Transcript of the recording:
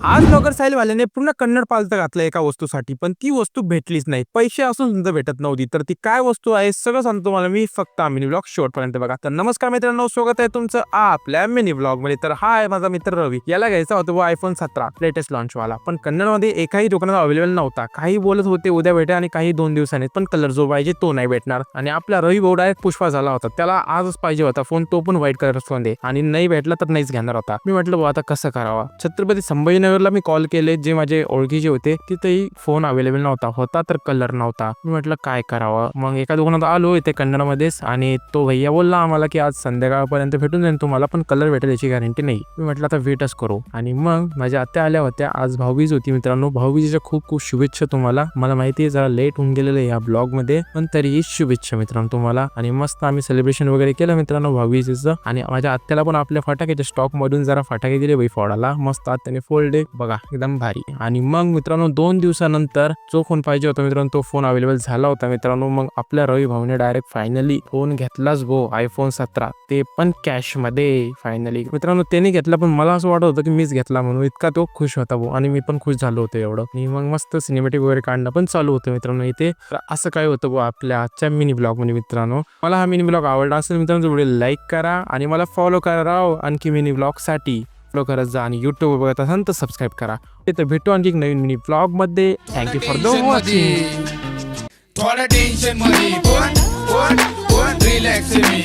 आज ब्लॉगर साहिलवाल्याने पूर्ण कन्नड पालतं घातलं एका वस्तूसाठी, पण ती वस्तू भेटलीच नाही. पैसे असून सुद्धा भेटत नव्हती. तर ती काय वस्तू आहे सगळं सांगतो तुम्हाला मी, फक्त मिनी ब्लॉग शेवटपर्यंत बघा. तर नमस्कार मित्रांनो, स्वागत आहे तुमचं आपल्या मिनी ब्लॉग मध्ये. तर हा आहे माझा मित्र रवी. याला घ्यायचा होता वो आयफोन 17 लेटेस्ट लॉन्च वाला, पण कन्नडमध्ये एकाही दुकानात अवेलेबल नव्हता. काही बोलत होते उद्या भेटेल आणि काही 2 दिवसांनी, पण कलर जो पाहिजे तो नाही भेटणार. आणि आपला रवी भाऊ डायरेक्ट पुष्पा झाला होता. त्याला आजच पाहिजे होता फोन, तो पण व्हाईट कलर मध्ये, आणि नाही भेटला तर नाहीच घेणार होता. मी म्हटलं भाऊ आता कसं करावा. छत्रपती संभाजीनगरला मी कॉल केले, जे माझे ओळखीचे होते, तिथेही फोन अवेलेबल नव्हता. होता तर कलर नव्हता. मी म्हटलं काय करावं. मग एका दुकानात आलो इथे कन्नडमध्येच, आणि तो भैया बोलला आम्हाला की आज संध्याकाळपर्यंत भेटून जाईल तुम्हाला, पण कलर भेटेल याची गॅरंटी नाही. मी म्हटलं आता वेटच करू. आणि मग माझ्या आत्या आल्या होत्या. आज भाऊबीज होती मित्रांनो. भाऊबीजेच्या खूप खूप शुभेच्छा तुम्हाला. मला माहिती आहे जरा लेट होऊन गेलेलं या ब्लॉग मध्ये, पण तरीही शुभेच्छा मित्रांनो तुम्हाला. आणि मस्त आम्ही सेलिब्रेशन वगैरे केलं मित्रांनो भाऊबीजेचं. आणि माझ्या आत्याला पण आपल्या फटाक्याच्या स्टॉक मधून जरा फटाके दिले बाई फोडायला. मस्त आत्याने फोल्ड बघा एकदम भारी. आणि मग मित्रांनो 2 दिवसानंतर जो फोन पाहिजे होता मित्रांनो तो फोन अवेलेबल झाला होता मित्रांनो. मग आपल्या रवी भाऊने डायरेक्ट फायनली फोन घेतलाच भो, आयफोन 17, ते पण कॅश मध्ये. फायनली मित्रांनो त्याने घेतला, पण मला असं वाटत होतं की मीच घेतला म्हणून. इतका तो खुश होता भो, आणि मी पण खुश झालो होतो एवढं. आणि मग मस्त सिनेमॅटिक वगैरे काढणं पण चालू होतं मित्रांनो इथे. तर असं काय होतं भो आपल्या आजच्या मिनी ब्लॉग मध्ये मित्रांनो. मला हा मिनी ब्लॉग आवडला असेल मित्रांनो, व्हिडिओ लाईक करा आणि मला फॉलो करा राव. आणखी मिनी ब्लॉग साठी फॉलो करत जा, आणि युट्यूब बघत असाल तर सबस्क्राईब करा. तर भेटू आणखी एक नवीन मिनी ब्लॉग मध्ये. Thank you for the watching. थोड़ा टेंशन मध्ये पण रिलॅक्स मी